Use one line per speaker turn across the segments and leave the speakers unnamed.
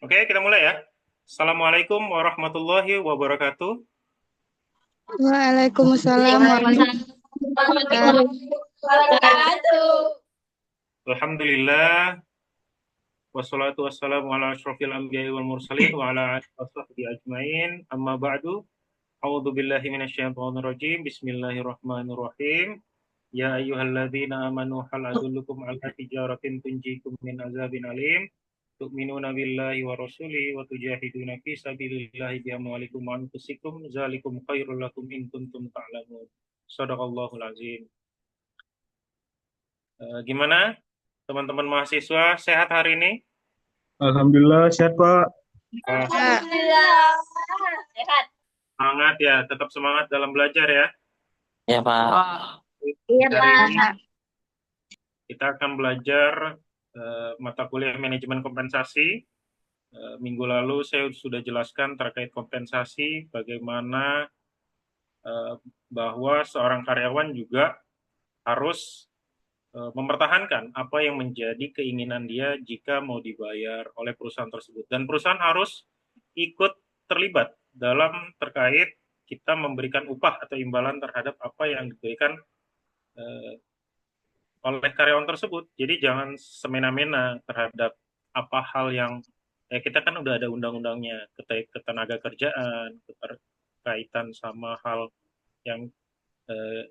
Oke, kita mulai ya. Assalamualaikum warahmatullahi wabarakatuh.
Waalaikumsalam warahmatullahi wabarakatuh.
Alhamdulillah, wassalatu wassalamu ala asyrafil anbiya'i wal mursalin wa ala alihi washabbihi ajmain. Amma ba'du. A'udzu billahi minasyaitonir rajim. Bismillahirrahmanirrahim. Ya ayyuhalladzina amanu hal adullukum ala tijaratin tunjikum min azabin alim. Tu'minuna billahi wa rasulihi wa tujahiduna fi sabilillahi bi amwalikum wa anfusikum zalikum khairul lakum in kuntum ta'lamun. Shadaqallahul azim. Gimana teman-teman mahasiswa sehat hari ini?
Alhamdulillah sehat Pak.
Oh,
Alhamdulillah. Sehat.
semangat ya, tetap semangat dalam belajar ya.
Ya Pak.
Iya,
Hari ini
Pak.
kita akan belajar mata kuliah manajemen kompensasi. Minggu lalu saya sudah jelaskan terkait kompensasi, bagaimana bahwa seorang karyawan juga harus mempertahankan apa yang menjadi keinginan dia jika mau dibayar oleh perusahaan tersebut. Dan perusahaan harus ikut terlibat dalam terkait kita memberikan upah atau imbalan terhadap apa yang diberikan oleh karyawan tersebut. Jadi jangan semena-mena terhadap apa hal yang kita kan udah ada undang-undangnya terkait ketenaga kerjaan, berkaitan sama hal yang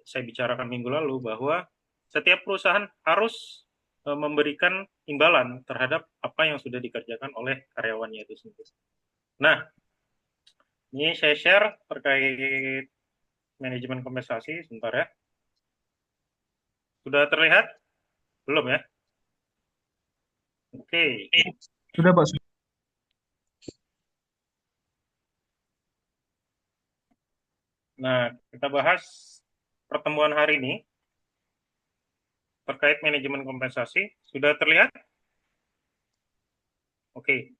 saya bicarakan minggu lalu bahwa setiap perusahaan harus memberikan imbalan terhadap apa yang sudah dikerjakan oleh karyawannya itu sendiri. Nah, ini saya share terkait manajemen kompensasi, sebentar ya. Sudah terlihat? Belum ya? Oke.
Sudah Pak.
Nah, kita bahas pertemuan hari ini terkait manajemen kompensasi. Sudah terlihat? Oke.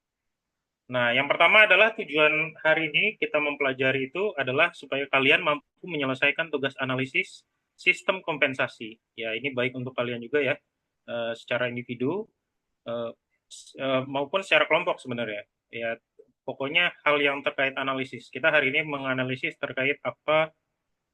Nah, yang pertama adalah tujuan hari ini kita mempelajari itu adalah supaya kalian mampu menyelesaikan tugas analisis sistem kompensasi. Ya, ini baik untuk kalian juga ya, secara individu eh, maupun secara kelompok sebenarnya. Ya, pokoknya hal yang terkait analisis. Kita hari ini menganalisis terkait apa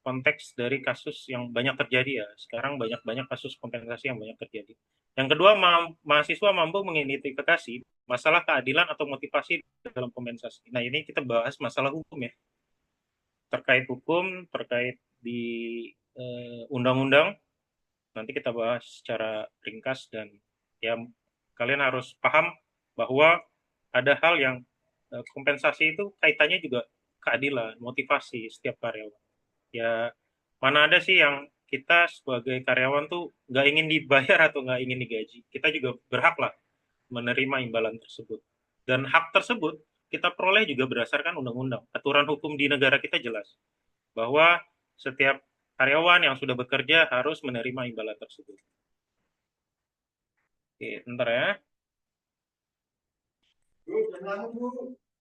konteks dari kasus yang banyak terjadi ya. Sekarang banyak-banyak kasus kompensasi yang banyak terjadi. Yang kedua, mahasiswa mampu mengidentifikasi masalah keadilan atau motivasi dalam kompensasi. Nah, ini kita bahas masalah hukum ya. Terkait hukum, terkait di undang-undang, nanti kita bahas secara ringkas dan ya kalian harus paham bahwa ada hal yang kompensasi itu kaitannya juga keadilan, motivasi setiap karyawan. Ya, mana ada sih yang kita sebagai karyawan tuh nggak ingin dibayar atau nggak ingin digaji. Kita juga berhak lah menerima imbalan tersebut. Dan hak tersebut kita peroleh juga berdasarkan undang-undang. Aturan hukum di negara kita jelas bahwa setiap karyawan yang sudah bekerja harus menerima imbalan tersebut. Oke, bentar ya.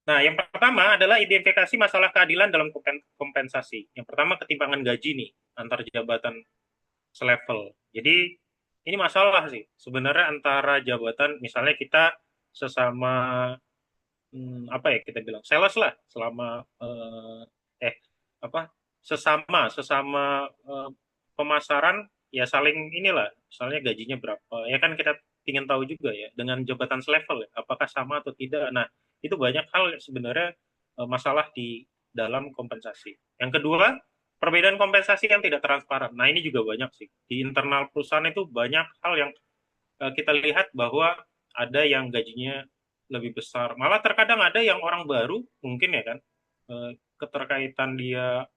Nah, yang pertama adalah identifikasi masalah keadilan dalam kompensasi. Yang pertama, ketimpangan gaji nih antar jabatan selevel. Jadi ini masalah sih sebenarnya antara jabatan, misalnya kita sesama apa ya kita bilang sales lah selama apa sesama sesama pemasaran ya saling inilah misalnya gajinya berapa ya kan kita ingin tahu juga ya dengan jabatan selevel ya, apakah sama atau tidak. Nah, itu banyak hal sebenarnya masalah di dalam kompensasi. Yang kedua, perbedaan kompensasi yang tidak transparan. Nah, ini juga banyak sih di internal perusahaan, itu banyak hal yang kita lihat bahwa ada yang gajinya lebih besar. Malah terkadang ada yang orang baru mungkin ya kan, keterkaitan dia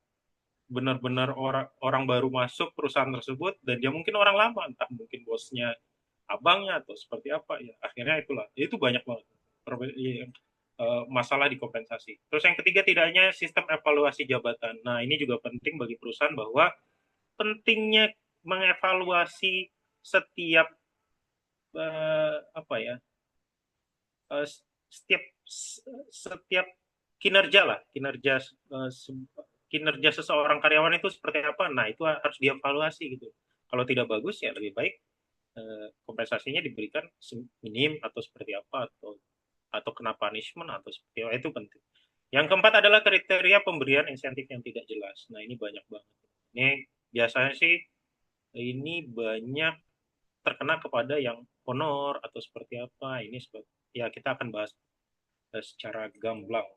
benar-benar orang orang baru masuk perusahaan tersebut dan dia mungkin orang lama, entah mungkin bosnya abangnya atau seperti apa ya. Akhirnya itulah, itu banyak banget masalah di kompensasi. Terus yang ketiga, tidak hanya sistem evaluasi jabatan. Nah, ini juga penting bagi perusahaan bahwa pentingnya mengevaluasi setiap apa ya setiap setiap kinerja lah, kinerja seseorang karyawan itu seperti apa. Nah, itu harus dievaluasi gitu. Kalau tidak bagus ya lebih baik kompensasinya diberikan minim atau seperti apa, atau atau kena punishment atau seperti itu penting. Yang keempat adalah kriteria pemberian insentif yang tidak jelas. Nah, ini banyak banget. Ini biasanya sih ini banyak terkena kepada yang honor atau seperti apa. Ini ya kita akan bahas secara gamblang.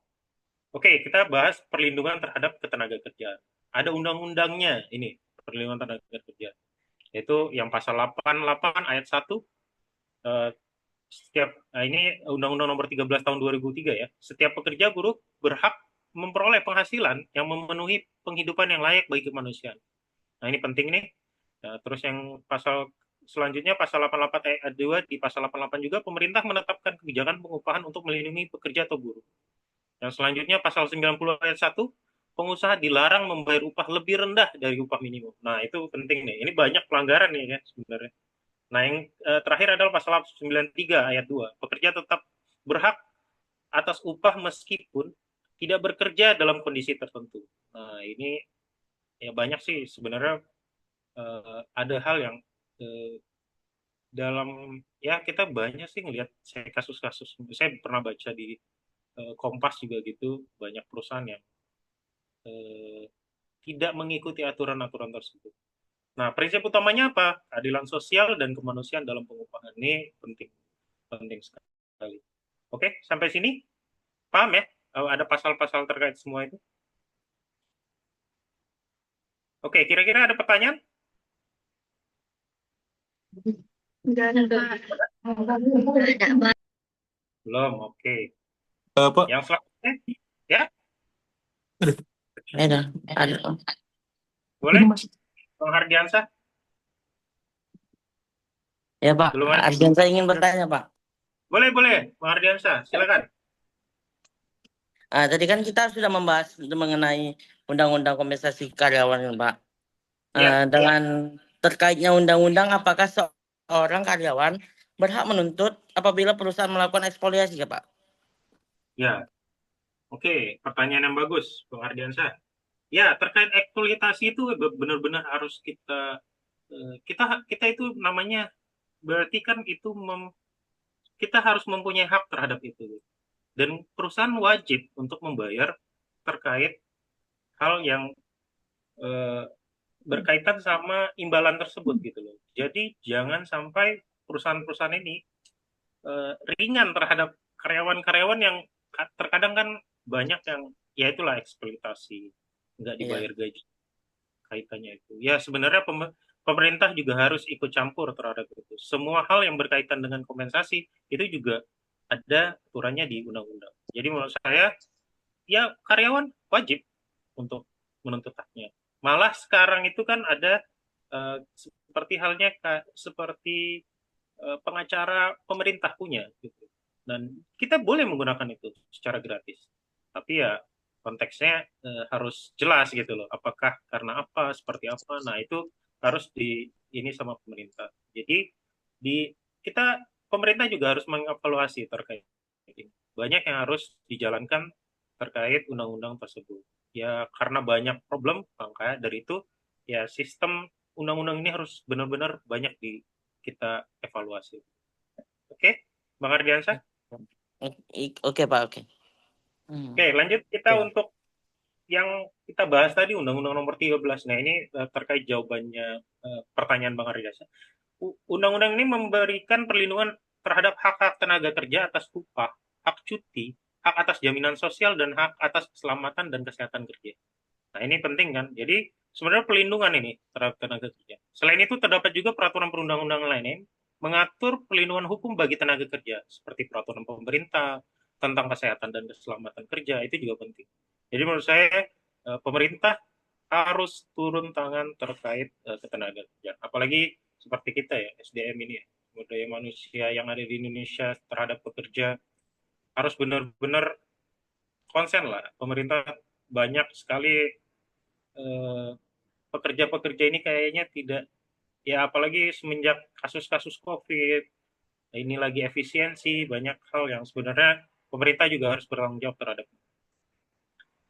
Oke, kita bahas perlindungan terhadap ketenagakerjaan. Ada undang-undangnya ini, perlindungan tenaga kerja. Yaitu yang pasal 88 ayat 1 ini Undang-Undang Nomor 13 Tahun 2003 ya. Setiap pekerja buruh berhak memperoleh penghasilan yang memenuhi penghidupan yang layak bagi kemanusiaan. Nah, ini penting nih. Terus yang pasal selanjutnya pasal 88 ayat 2, di pasal 88 juga pemerintah menetapkan kebijakan pengupahan untuk melindungi pekerja atau buruh. Yang selanjutnya pasal 90 ayat 1, pengusaha dilarang membayar upah lebih rendah dari upah minimum. Nah, itu penting nih. Ini banyak pelanggaran nih ya sebenarnya. Nah, yang terakhir adalah pasal 93 ayat 2. Pekerja tetap berhak atas upah meskipun tidak bekerja dalam kondisi tertentu. Nah, ini ya banyak sih sebenarnya ada hal yang dalam ya kita banyak sih ngelihat kasus-kasus. Saya pernah baca di Kompas juga gitu, banyak perusahaan yang tidak mengikuti aturan-aturan tersebut. Nah, prinsip utamanya apa? Keadilan sosial dan kemanusiaan dalam pengupahan ini penting, penting sekali. Oke, sampai sini paham ya? Ada pasal-pasal terkait semua itu. Oke, kira-kira ada pertanyaan?
Enggak ada.
Belum, oke.
Pak,
Yang selanjutnya, ya,
Ada.
boleh, Bang Hardiansah?
Ya Pak,
Belum ada?
Ardian saya ingin bertanya Pak.
Boleh, boleh, Bang Hardiansah, silakan.
Tadi kan kita sudah membahas mengenai undang-undang kompensasi karyawan Pak.
Ya,
Dengan terkaitnya undang-undang, apakah seorang karyawan berhak menuntut apabila perusahaan melakukan ekspoliasi ya Pak?
ya, oke, pertanyaan yang bagus, Bang Hardiansah. Ya, terkait eksploitasi itu benar-benar harus kita itu namanya berarti kan itu kita harus mempunyai hak terhadap itu. Dan perusahaan wajib untuk membayar terkait hal yang eh, berkaitan sama imbalan tersebut gitu loh. Jadi jangan sampai perusahaan-perusahaan ini ringan terhadap karyawan-karyawan yang terkadang kan banyak yang ya itulah eksploitasi, nggak
Iya.
dibayar gaji kaitannya itu. Ya sebenarnya pemerintah juga harus ikut campur terhadap itu. Semua hal yang berkaitan dengan kompensasi itu juga ada aturannya di undang-undang. Jadi menurut saya ya karyawan wajib untuk menuntut haknya. Malah sekarang itu kan ada seperti halnya seperti pengacara pemerintah punya gitu. Dan kita boleh menggunakan itu secara gratis. Tapi ya konteksnya harus jelas gitu loh. Apakah karena apa, seperti apa. Nah, itu harus ini sama pemerintah. Jadi di kita pemerintah juga harus mengevaluasi terkait ini. Banyak yang harus dijalankan terkait undang-undang tersebut. Ya karena banyak problem, maka dari itu ya sistem undang-undang ini harus benar-benar banyak kita evaluasi. Oke, Bang Ardiansyah?
Oke Pak, oke.
Oke, lanjut kita
Oke.
untuk yang kita bahas tadi Undang-Undang Nomor 13. Nah, ini terkait jawabannya pertanyaan Bang Ardiansyah. Undang-undang ini memberikan perlindungan terhadap hak-hak tenaga kerja atas upah, hak cuti, hak atas jaminan sosial, dan hak atas keselamatan dan kesehatan kerja. Nah, ini penting kan? Jadi, sebenarnya pelindungan ini terhadap tenaga kerja. Selain itu, terdapat juga peraturan perundang-undangan lainnya mengatur perlindungan hukum bagi tenaga kerja, seperti peraturan pemerintah tentang kesehatan dan keselamatan kerja, itu juga penting. Jadi menurut saya, pemerintah harus turun tangan terkait ketenaga kerjaan. Apalagi seperti kita ya, SDM ini ya, sumber daya manusia yang ada di Indonesia terhadap pekerja, harus benar-benar konsen lah. Pemerintah banyak sekali pekerja-pekerja ini kayaknya tidak, ya apalagi semenjak kasus-kasus COVID, ini lagi efisiensi, banyak hal yang sebenarnya pemerintah juga harus bertanggung jawab terhadap.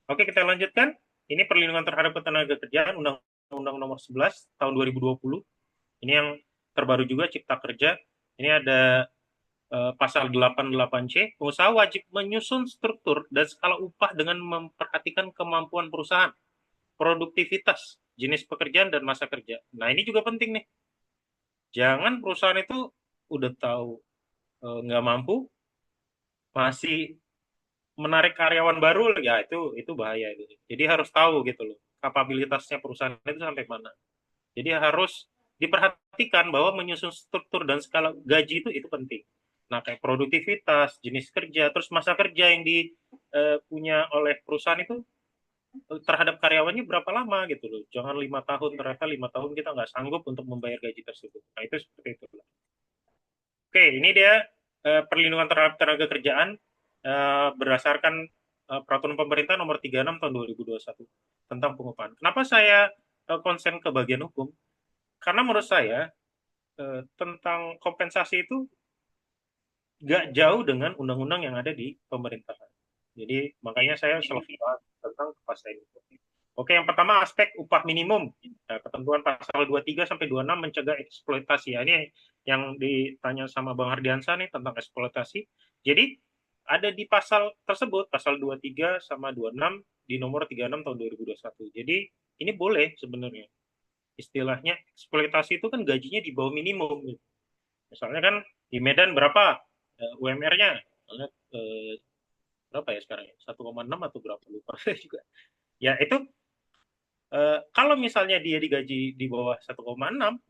Oke, kita lanjutkan. Ini perlindungan terhadap ketenaga kerjaan Undang-Undang Nomor 11 tahun 2020. Ini yang terbaru juga Cipta Kerja. Ini ada pasal 88C, pengusaha wajib menyusun struktur dan skala upah dengan memperhatikan kemampuan perusahaan, produktivitas, jenis pekerjaan, dan masa kerja. Nah, ini juga penting nih. Jangan perusahaan itu udah tahu nggak mampu, masih menarik karyawan baru, ya itu bahaya itu. Jadi harus tahu gitu loh, kapabilitasnya perusahaan itu sampai mana. Jadi harus diperhatikan bahwa menyusun struktur dan skala gaji itu penting. Nah, kayak produktivitas, jenis kerja, terus masa kerja yang punya oleh perusahaan itu terhadap karyawannya berapa lama gitu loh. Jangan 5 tahun, ternyata 5 tahun kita nggak sanggup untuk membayar gaji tersebut. Nah, itu seperti itu. Oke, ini dia perlindungan terhadap tenaga kerjaan berdasarkan peraturan pemerintah nomor 36 tahun 2021 tentang pengupahan. Kenapa saya konsen ke bagian hukum? Karena menurut saya tentang kompensasi itu nggak jauh dengan undang-undang yang ada di pemerintahan. Jadi makanya saya selalu bahas tentang kepastian hukum. Oke, yang pertama aspek upah minimum. Nah, ketentuan pasal 23 sampai 26 mencegah eksploitasi. Ya, ini yang ditanya sama Bang Hardiansa nih tentang eksploitasi. Jadi ada di pasal tersebut, pasal 23 sama 26 di nomor 36 tahun 2021. Jadi ini boleh sebenarnya. Istilahnya eksploitasi itu kan gajinya di bawah minimum. Misalnya kan di Medan berapa UMR-nya? Berapa ya sekarang ya? 1,6 atau berapa lupa saya juga. Ya itu kalau misalnya dia digaji di bawah 1,6,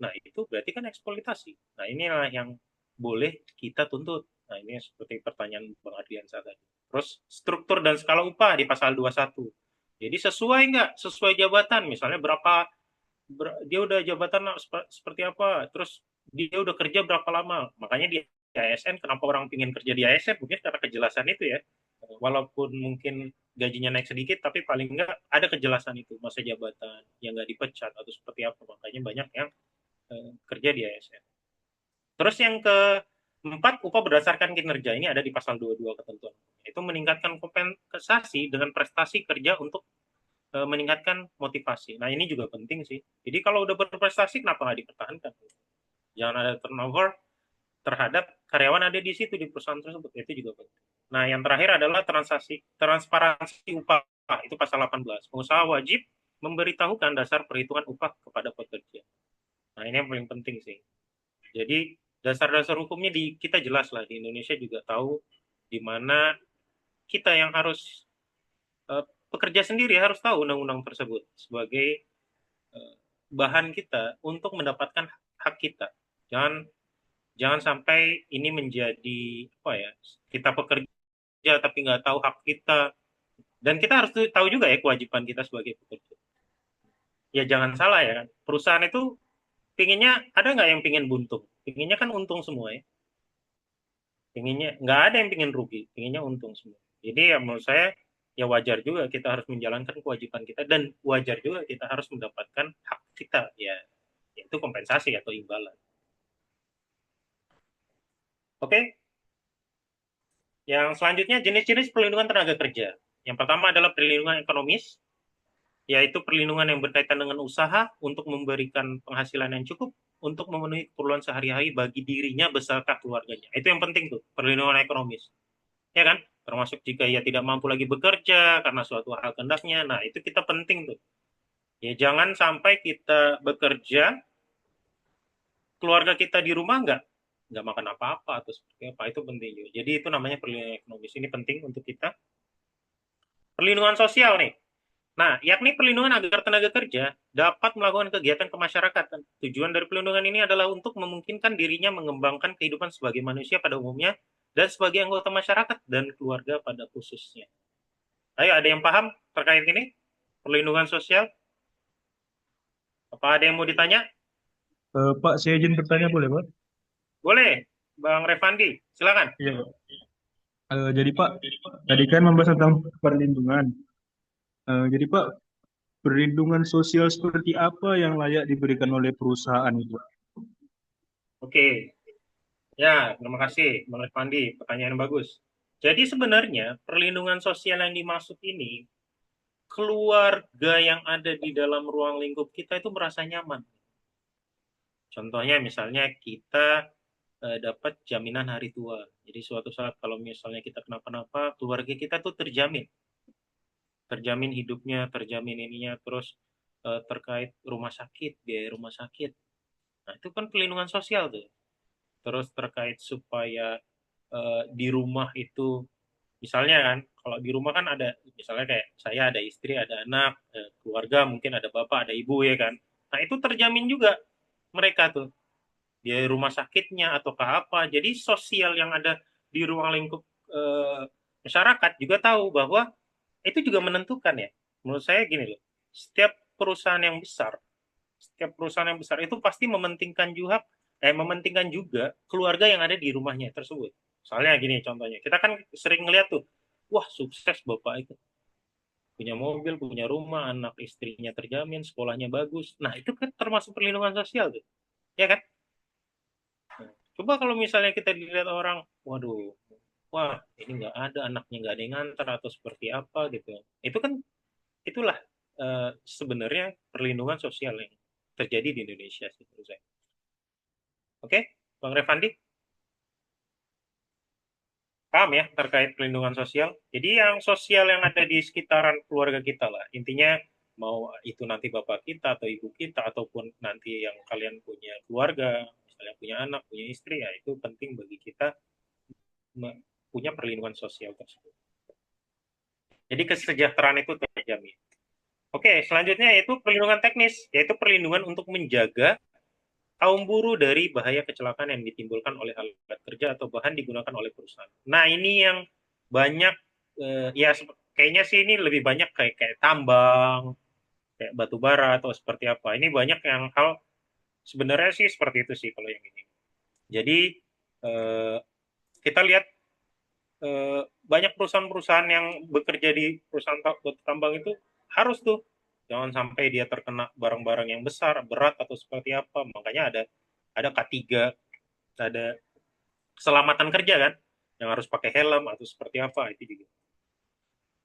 nah itu berarti kan eksploitasi. Nah inilah yang boleh kita tuntut. Nah ini seperti pertanyaan Bang Adriansa tadi. Terus struktur dan skala upah di pasal 21. Jadi sesuai nggak? Sesuai jabatan. Misalnya berapa, dia udah jabatan seperti apa, terus dia udah kerja berapa lama. Makanya di ASN, kenapa orang ingin kerja di ASN? Mungkin karena kejelasan itu ya. Walaupun mungkin gajinya naik sedikit, tapi paling enggak ada kejelasan itu, masa jabatan, yang nggak dipecat atau seperti apa. Makanya banyak yang kerja di ASN. Terus yang keempat, upah berdasarkan kinerja. Ini ada di pasal 22 ketentuan. Itu meningkatkan kompensasi dengan prestasi kerja untuk meningkatkan motivasi. Nah, ini juga penting sih. Jadi kalau udah berprestasi, kenapa nggak dipertahankan? Jangan ada turnover terhadap karyawan ada di situ, di perusahaan tersebut. Itu juga penting. Nah, yang terakhir adalah transparansi upah. Itu pasal 18. Pengusaha wajib memberitahukan dasar perhitungan upah kepada pekerja. Nah, ini yang paling penting sih. Jadi, dasar-dasar hukumnya kita jelas lah. Di Indonesia juga tahu di mana kita yang harus pekerja sendiri harus tahu undang-undang tersebut sebagai bahan kita untuk mendapatkan hak kita. Jangan sampai ini menjadi apa ya, kita pekerja tapi nggak tahu hak kita, dan kita harus tahu juga ya kewajiban kita sebagai pekerja. Ya jangan salah ya kan, perusahaan itu pinginnya, ada nggak yang pingin buntung? Pinginnya kan untung semua ya. Pinginnya nggak ada yang pingin rugi, pinginnya untung semua. Jadi ya menurut saya ya wajar juga kita harus menjalankan kewajiban kita, dan wajar juga kita harus mendapatkan hak kita ya, yaitu kompensasi atau imbalan. Oke, yang selanjutnya jenis-jenis perlindungan tenaga kerja. Yang pertama adalah perlindungan ekonomis, yaitu perlindungan yang berkaitan dengan usaha untuk memberikan penghasilan yang cukup untuk memenuhi keperluan sehari-hari bagi dirinya beserta keluarganya. Itu yang penting tuh, perlindungan ekonomis. Ya kan? Termasuk jika ia tidak mampu lagi bekerja karena suatu hal kehendaknya. Nah, itu kita penting tuh. Ya jangan sampai kita bekerja, keluarga kita di rumah nggak makan apa-apa atau seperti apa. Itu penting juga. Jadi itu namanya perlindungan ekonomis. Ini penting untuk kita. Perlindungan sosial nih. Nah, yakni perlindungan agar tenaga kerja dapat melakukan kegiatan kemasyarakatan. Tujuan dari perlindungan ini adalah untuk memungkinkan dirinya mengembangkan kehidupan sebagai manusia pada umumnya dan sebagai anggota masyarakat dan keluarga pada khususnya. Ayo, ada yang paham terkait ini? Perlindungan sosial? Apa ada yang mau ditanya?
Pak, saya izin bertanya boleh, Pak?
Boleh, Bang Revandi, silakan.
Iya, Pak. Jadi Pak, tadi kan membahas tentang perlindungan. Jadi Pak, perlindungan sosial seperti apa yang layak diberikan oleh perusahaan itu?
Oke, ya terima kasih Bang Revandi, pertanyaan yang bagus. Jadi sebenarnya perlindungan sosial yang dimaksud ini, keluarga yang ada di dalam ruang lingkup kita itu merasa nyaman. Contohnya misalnya kita dapat jaminan hari tua. Jadi suatu saat kalau misalnya kita kenapa-napa, keluarga kita tuh terjamin hidupnya, terjamin ininya, terus terkait rumah sakit, biaya rumah sakit. Nah, itu kan perlindungan sosial tuh. Terus terkait supaya di rumah itu, misalnya kan, kalau di rumah kan ada, misalnya kayak saya ada istri, ada anak, keluarga, mungkin ada bapak, ada ibu ya kan. Nah, itu terjamin juga mereka tuh, biaya rumah sakitnya atau ke apa. Jadi sosial yang ada di ruang lingkup masyarakat juga tahu bahwa itu juga menentukan ya. Menurut saya gini loh, setiap perusahaan yang besar, setiap perusahaan yang besar itu pasti mementingkan juga keluarga yang ada di rumahnya tersebut. Soalnya gini contohnya, kita kan sering ngeliat tuh, wah sukses bapak itu, punya mobil, punya rumah, anak istrinya terjamin, sekolahnya bagus. Nah itu kan termasuk perlindungan sosial tuh, ya kan? Coba kalau misalnya kita dilihat orang, waduh, wah ini nggak ada, anaknya nggak ada yang ngantar atau seperti apa gitu. Itu kan, itulah sebenarnya perlindungan sosial yang terjadi di Indonesia sih menurut saya. Oke, Bang Revandi, paham ya terkait perlindungan sosial? Jadi yang sosial yang ada di sekitaran keluarga kita lah. Intinya mau itu nanti bapak kita atau ibu kita ataupun nanti yang kalian punya keluarga, misalnya punya anak, punya istri, ya itu penting bagi kita punya perlindungan sosial tersebut. Jadi kesejahteraan itu terjamin. Oke, selanjutnya yaitu perlindungan teknis, yaitu perlindungan untuk menjaga kaum buruh dari bahaya kecelakaan yang ditimbulkan oleh alat kerja atau bahan digunakan oleh perusahaan. Nah, ini yang banyak, ya kayaknya sih ini lebih banyak kayak tambang, kayak batu bara atau seperti apa. Ini banyak yang hal sebenarnya sih seperti itu sih kalau yang ini. Jadi kita lihat banyak perusahaan-perusahaan yang bekerja di perusahaan tambang itu harus tuh jangan sampai dia terkena barang-barang yang besar, berat atau seperti apa. Makanya ada K3, ada keselamatan kerja kan, yang harus pakai helm atau seperti apa itu juga.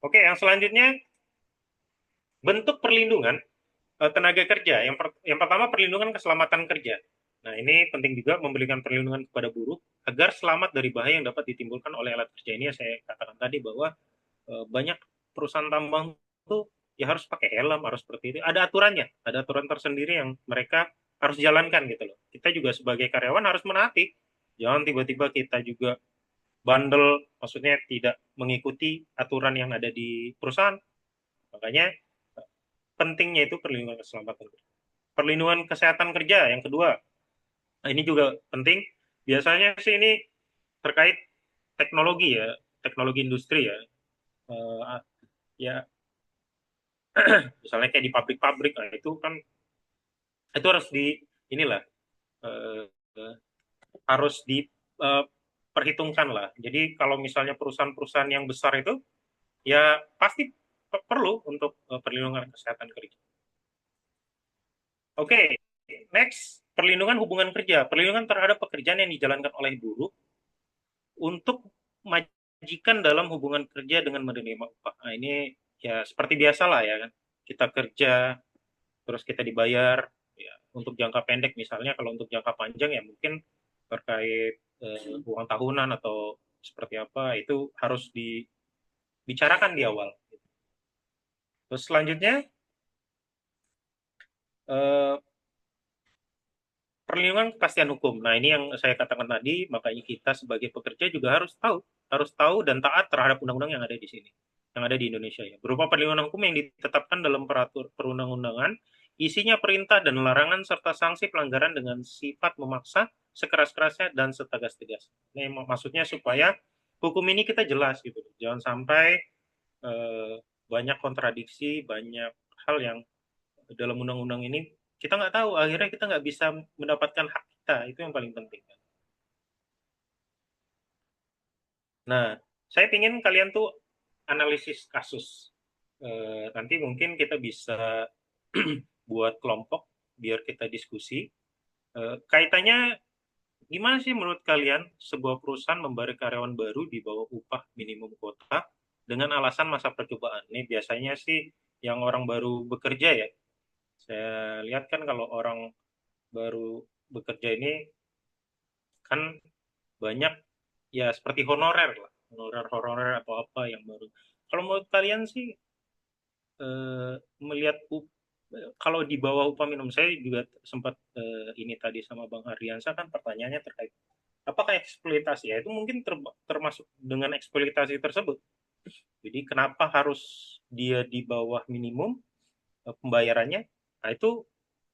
Oke, yang selanjutnya bentuk perlindungan tenaga kerja. Yang pertama perlindungan keselamatan kerja. Nah, ini penting juga memberikan perlindungan kepada buruh agar selamat dari bahaya yang dapat ditimbulkan oleh alat kerja. Ini yang saya katakan tadi bahwa banyak perusahaan tambang itu ya harus pakai helm, harus seperti itu. Ada aturannya, ada aturan tersendiri yang mereka harus jalankan gitu loh. Kita juga sebagai karyawan harus menaati. Jangan tiba-tiba kita juga bandel, maksudnya tidak mengikuti aturan yang ada di perusahaan. Makanya pentingnya itu perlindungan keselamatan kerja. Perlindungan kesehatan kerja yang kedua. Nah, ini juga penting. Biasanya sih ini terkait teknologi ya, teknologi industri ya. Ya misalnya kayak di pabrik-pabrik, nah itu kan itu harus di inilah uh, harus diperhitungkan lah. Jadi kalau misalnya perusahaan-perusahaan yang besar itu ya pasti perlu untuk perlindungan kesehatan kerja. Oke, next perlindungan hubungan kerja, perlindungan terhadap pekerjaan yang dijalankan oleh buruh untuk majikan dalam hubungan kerja dengan menerima upah. Nah, ini ya seperti biasa lah ya kan. Kita kerja, terus kita dibayar ya, untuk jangka pendek misalnya. Kalau untuk jangka panjang ya mungkin terkait uang tahunan atau seperti apa itu harus dibicarakan di awal. Terus selanjutnya eh, perlindungan kepastian hukum. Nah, ini yang saya katakan tadi, makanya kita sebagai pekerja juga harus tahu dan taat terhadap undang-undang yang ada di sini, yang ada di Indonesia ya. Berupa perlindungan hukum yang ditetapkan dalam perundang-undangan, isinya perintah dan larangan serta sanksi pelanggaran dengan sifat memaksa sekeras-kerasnya dan setegas-tegas. Ini maksudnya supaya hukum ini kita jelas gitu. Jangan sampai banyak kontradiksi, banyak hal yang dalam undang-undang ini kita nggak tahu, akhirnya kita nggak bisa mendapatkan hak kita, itu yang paling penting. Nah, saya ingin kalian tuh analisis kasus. Nanti mungkin kita bisa buat kelompok biar kita diskusi. Kaitannya gimana sih menurut kalian sebuah perusahaan memberi karyawan baru di bawah upah minimum kota dengan alasan masa percobaan? Ini biasanya sih yang orang baru bekerja ya. Saya lihat kan kalau orang baru bekerja ini kan banyak ya seperti honorer lah, honorer atau apa yang baru. Kalau menurut kalian sih melihat kalau di bawah upah minimum, saya juga sempat ini tadi sama Bang Ardiansa kan pertanyaannya terkait apakah eksploitasi, ya itu mungkin termasuk dengan eksploitasi tersebut. Jadi kenapa harus dia di bawah minimum pembayarannya? Nah itu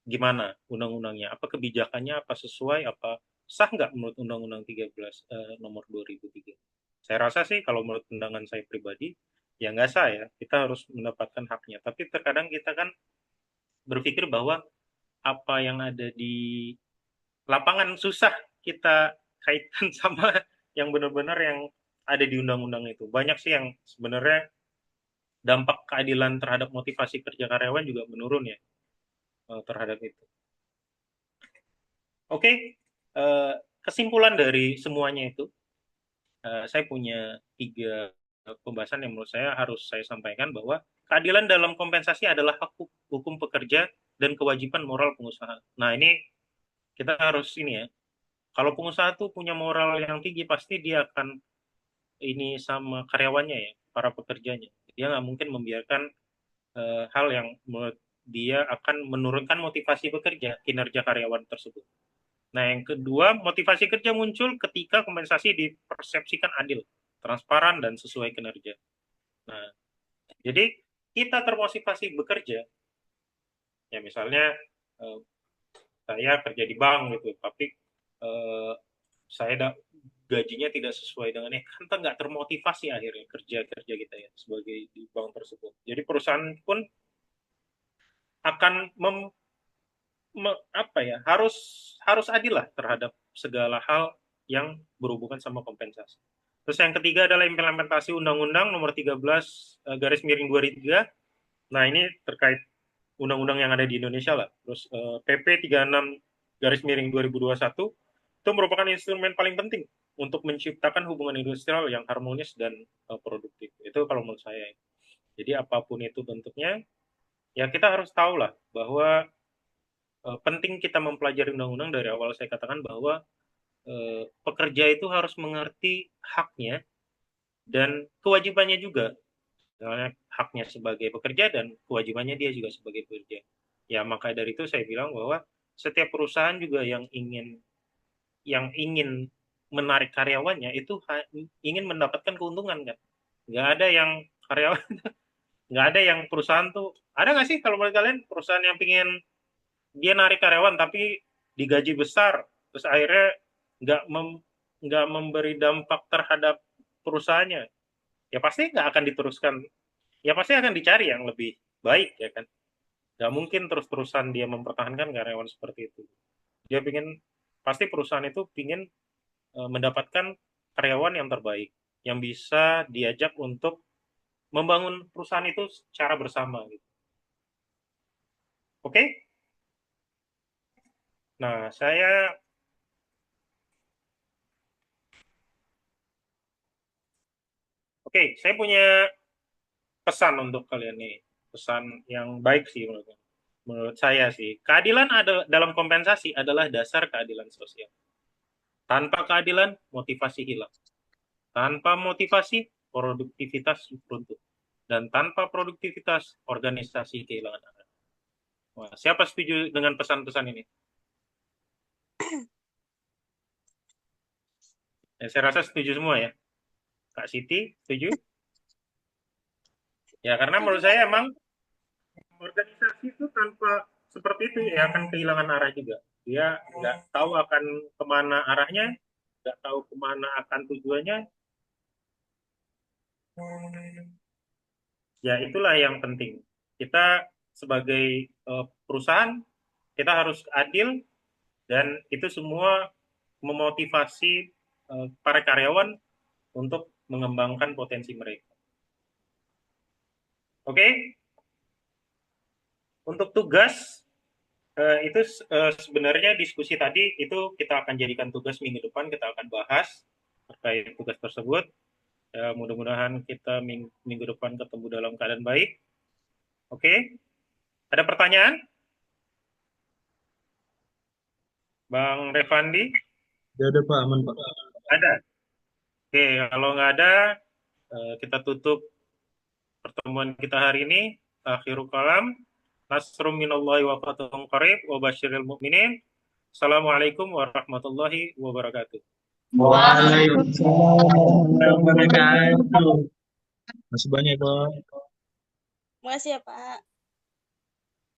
gimana undang-undangnya? Apa kebijakannya? Apa sesuai? Apa sah nggak menurut Undang-Undang 13 nomor 2003? Saya rasa sih kalau menurut pandangan saya pribadi ya nggak sah ya. Kita harus mendapatkan haknya. Tapi terkadang kita kan berpikir bahwa apa yang ada di lapangan susah kita kaitkan sama yang benar-benar yang ada di undang-undang itu. Banyak sih yang sebenarnya dampak keadilan terhadap motivasi kerja karyawan juga menurun ya terhadap itu. Oke, kesimpulan dari semuanya itu, saya punya 3 pembahasan yang menurut saya harus saya sampaikan bahwa keadilan dalam kompensasi adalah hak hukum pekerja dan kewajiban moral pengusaha. Nah ini kita harus ini ya, kalau pengusaha tuh punya moral yang tinggi pasti dia akan ini sama karyawannya ya, para pekerjanya. Dia nggak mungkin membiarkan hal yang menurut dia akan menurunkan motivasi bekerja, kinerja karyawan tersebut. Nah, yang kedua, motivasi kerja muncul ketika kompensasi dipersepsikan adil, transparan, dan sesuai kinerja. Nah, jadi kita termotivasi bekerja, ya misalnya saya kerja di bank gitu, tapi saya gajinya tidak sesuai dengan kan nggak termotivasi akhirnya kerja kita ya sebagai di bank tersebut. Jadi perusahaan pun akan apa ya harus adil lah terhadap segala hal yang berhubungan sama kompensasi. Terus yang ketiga adalah implementasi Undang-Undang Nomor 13 garis miring 2003. Nah ini terkait undang-undang yang ada di Indonesia lah. Terus PP 36 garis miring 2021 itu merupakan instrumen paling penting untuk menciptakan hubungan industrial yang harmonis dan produktif. Itu kalau menurut saya. Jadi apapun itu bentuknya, ya kita harus tahu lah bahwa penting kita mempelajari undang-undang. Dari awal saya katakan bahwa pekerja itu harus mengerti haknya dan kewajibannya juga. Misalnya haknya sebagai pekerja dan kewajibannya dia juga sebagai pekerja. Ya maka dari itu saya bilang bahwa setiap perusahaan juga yang ingin menarik karyawannya itu ingin mendapatkan keuntungan kan. Nggak ada yang karyawan, nggak ada yang perusahaan tuh, ada nggak sih kalau menurut kalian perusahaan yang ingin dia narik karyawan tapi digaji besar terus akhirnya nggak nggak memberi dampak terhadap perusahaannya, ya pasti nggak akan diteruskan, ya pasti akan dicari yang lebih baik ya kan. Nggak mungkin terus-terusan dia mempertahankan karyawan seperti itu. Dia pingin, pasti perusahaan itu pingin mendapatkan karyawan yang terbaik yang bisa diajak untuk membangun perusahaan itu secara bersama gitu. Oke? Nah, saya punya pesan untuk kalian nih. Pesan yang baik sih menurut saya sih. Keadilan dalam kompensasi adalah dasar keadilan sosial. Tanpa keadilan, motivasi hilang. Tanpa motivasi, produktivitas runtuh. Dan tanpa produktivitas, organisasi kehilangan arah. Wah, siapa setuju dengan pesan-pesan ini? Ya, saya rasa setuju semua ya. Kak Siti, setuju? Ya, karena menurut saya emang organisasi itu tanpa seperti itu ya akan kehilangan arah juga. Dia nggak tahu akan kemana arahnya, nggak tahu kemana akan tujuannya. Ya itulah yang penting. Kita sebagai perusahaan, kita harus adil dan itu semua memotivasi para karyawan untuk mengembangkan potensi mereka. Oke? Untuk tugas, itu sebenarnya diskusi tadi itu kita akan jadikan tugas minggu depan, kita akan bahas terkait tugas tersebut. Mudah-mudahan kita minggu depan ketemu dalam keadaan baik. Oke? Ada pertanyaan? Bang Revandi?
Ya ada Pak, aman Pak.
Ada? Oke, kalau nggak ada, kita tutup pertemuan kita hari ini. Akhirul kalam. Nasrum minallahi wa fathun qarib wa basyiril mu'minin. Assalamualaikum warahmatullahi wabarakatuh.
Waalaikumsalam warahmatullahi wabarakatuh. Masih banyak Pak.
Makasih ya, Pak.